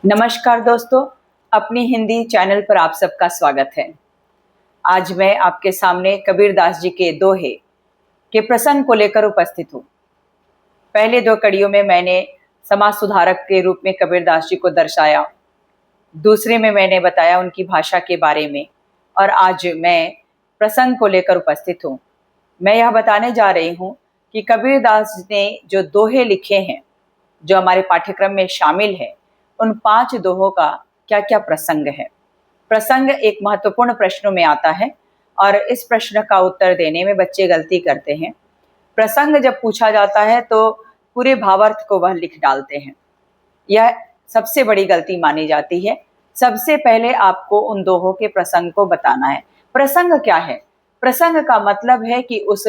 नमस्कार दोस्तों, अपनी हिंदी चैनल पर आप सबका स्वागत है। आज मैं आपके सामने कबीरदास जी के दोहे के प्रसंग को लेकर उपस्थित हूँ। पहले दो कड़ियों में मैंने समाज सुधारक के रूप में कबीरदास जी को दर्शाया, दूसरे में मैंने बताया उनकी भाषा के बारे में, और आज मैं प्रसंग को लेकर उपस्थित हूँ। मैं यह बताने जा रही हूँ कि कबीरदास ने जो दोहे लिखे हैं, जो हमारे पाठ्यक्रम में शामिल है, उन 5 दोहों का क्या क्या प्रसंग है। प्रसंग एक महत्वपूर्ण प्रश्नों में आता है और इस प्रश्न का उत्तर देने में बच्चे गलती करते हैं। प्रसंग जब पूछा जाता है तो पूरे भावार्थ को वह लिख डालते हैं। यह सबसे बड़ी गलती मानी जाती है। सबसे पहले आपको उन दोहों के प्रसंग को बताना है। प्रसंग क्या है? प्रसंग का मतलब है कि उस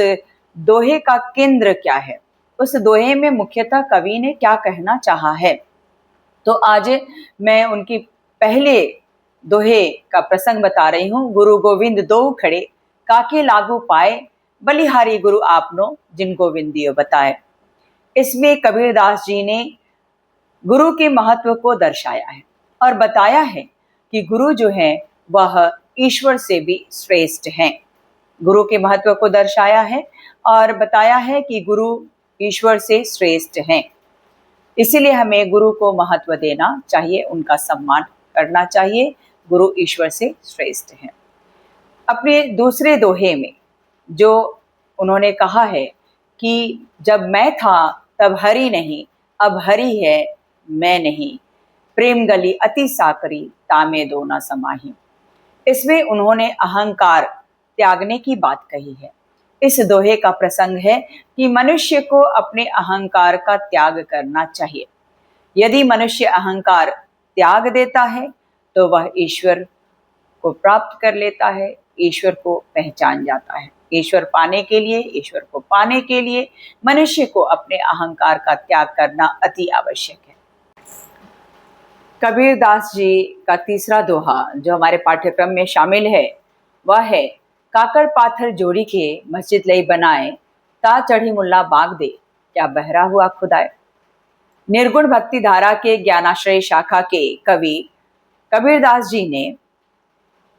दोहे का केंद्र क्या है, उस दोहे में मुख्यतः कवि ने क्या कहना चाहा है। तो आज मैं उनकी पहले दोहे का प्रसंग बता रही हूँ। गुरु गोविंद दो खड़े, काके लागू पाए, बलिहारी गुरु आपनो, जिन गोविंदियो बताए। इसमें कबीरदास जी ने गुरु के महत्व को दर्शाया है और बताया है कि गुरु जो है वह ईश्वर से भी श्रेष्ठ हैं। गुरु के महत्व को दर्शाया है और बताया है कि गुरु ईश्वर से श्रेष्ठ हैं। इसीलिए हमें गुरु को महत्व देना चाहिए, उनका सम्मान करना चाहिए। गुरु ईश्वर से श्रेष्ठ हैं। अपने दूसरे दोहे में जो उन्होंने कहा है कि जब मैं था तब हरि नहीं, अब हरि है मैं नहीं, प्रेम गली अति साकरी, तामे दो न समाही। इसमें उन्होंने अहंकार त्यागने की बात कही है। इस दोहे का प्रसंग है कि मनुष्य को अपने अहंकार का त्याग करना चाहिए। यदि मनुष्य अहंकार त्याग देता है तो वह ईश्वर को प्राप्त कर लेता है, ईश्वर को पहचान जाता है। ईश्वर पाने के लिए, ईश्वर को पाने के लिए मनुष्य को अपने अहंकार का त्याग करना अति आवश्यक है। कबीरदास जी का तीसरा दोहा जो हमारे पाठ्यक्रम में शामिल है वह है, काकर पाथर जोड़ी के मस्जिद लई बनाए, ता चढ़ी मुल्ला बाग दे, क्या बहरा हुआ खुदाए। निर्गुण भक्ति धारा के ज्ञानाश्रय शाखा के कवि कबीरदास जी ने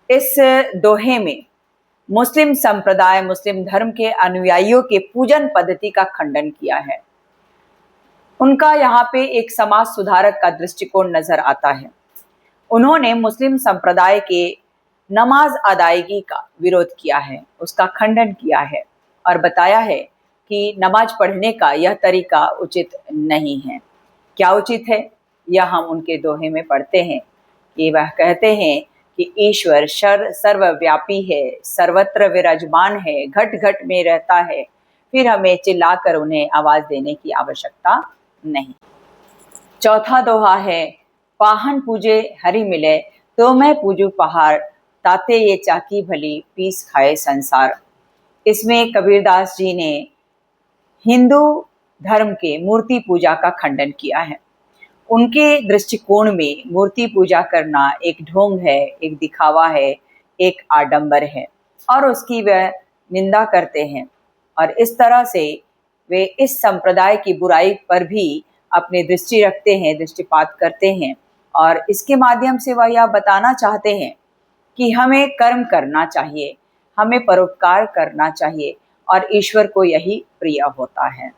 इस दोहे में मुस्लिम संप्रदाय, मुस्लिम धर्म के अनुयायियों के पूजन पद्धति का खंडन किया है। उनका यहाँ पे एक समाज सुधारक का दृष्टिकोण नजर आता है। उन्होंने मुस्लिम संप्रदाय के नमाज अदायगी का विरोध किया है, उसका खंडन किया है और बताया है कि नमाज पढ़ने का यह तरीका उचित नहीं है। क्या उचित है यह हम उनके दोहे में पढ़ते हैं कि वह कहते हैं कि ईश्वर सर्वव्यापी है, सर्वत्र विराजमान है, घट घट में रहता है, फिर हमें चिल्लाकर उन्हें आवाज देने की आवश्यकता नहीं। चौथा दोहा है, पाहन पूजे हरि मिले, तो मैं पूजू पहाड़, ताते ये चाकी भली, पीस खाए संसार। इसमें कबीरदास जी ने हिंदू धर्म के मूर्ति पूजा का खंडन किया है। उनके दृष्टिकोण में मूर्ति पूजा करना एक ढोंग है, एक दिखावा है, एक आडंबर है और उसकी वह निंदा करते हैं। और इस तरह से वे इस संप्रदाय की बुराई पर भी अपनी दृष्टि रखते हैं, दृष्टिपात करते हैं और इसके माध्यम से वह यह बताना चाहते हैं कि हमें कर्म करना चाहिए, हमें परोपकार करना चाहिए और ईश्वर को यही प्रिय होता है।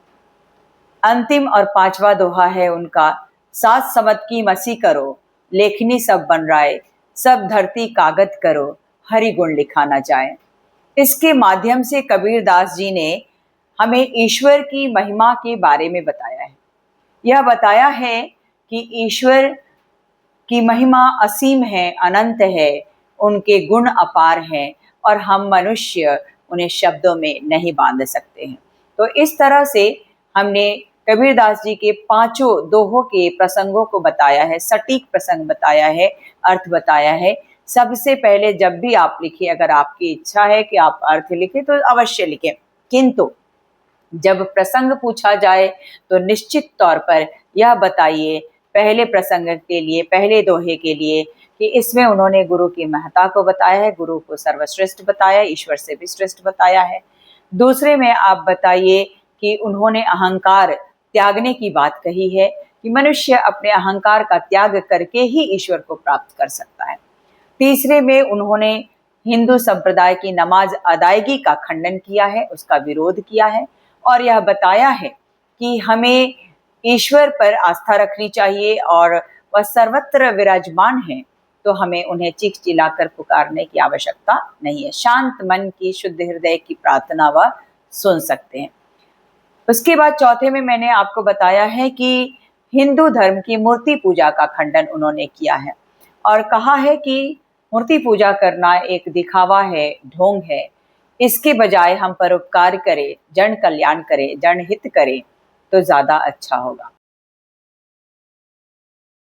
अंतिम और 5वां दोहा है उनका, सात समत की मसी करो, लेखनी सब बन राय, सब धरती कागज करो, हरि गुण लिखा न जाए। इसके माध्यम से कबीरदास जी ने हमें ईश्वर की महिमा के बारे में बताया है। यह बताया है कि ईश्वर की महिमा असीम है, अनंत है, उनके गुण अपार हैं और हम मनुष्य उन्हें शब्दों में नहीं बांध सकते हैं। तो इस तरह से हमने कबीरदास जी के 5 दोहों के प्रसंगों को बताया है, सटीक प्रसंग बताया है, अर्थ बताया है। सबसे पहले जब भी आप लिखें, अगर आपकी इच्छा है कि आप अर्थ लिखें तो अवश्य लिखें, किंतु जब प्रसंग पूछा जाए तो निश्चित तौर पर यह बताइए पहले प्रसंग के लिए, पहले दोहे के लिए, कि इसमें उन्होंने गुरु की महत्ता को बताया है, गुरु को सर्वश्रेष्ठ बताया, ईश्वर से भी श्रेष्ठ बताया है। दूसरे में आप बताइए कि उन्होंने अहंकार त्यागने की बात कही है कि मनुष्य अपने अहंकार का त्याग करके ही ईश्वर को प्राप्त कर सकता है। तीसरे में उन्होंने हिंदू संप्रदाय की नमाज अदायगी का खंडन किया है, उसका विरोध किया है और यह बताया है कि हमें ईश्वर पर आस्था रखनी चाहिए और वह सर्वत्र विराजमान है, तो हमें उन्हें चीख चिल्लाकर पुकारने की आवश्यकता नहीं है। शांत मन की, शुद्ध हृदय की प्रार्थना वह सुन सकते हैं। उसके बाद चौथे में मैंने आपको बताया है कि हिंदू धर्म की मूर्ति पूजा का खंडन उन्होंने किया है और कहा है कि मूर्ति पूजा करना एक दिखावा है, ढोंग है। इसके बजाय हम परोपकार करें, जन कल्याण करें, जनहित करें तो ज़्यादा अच्छा होगा।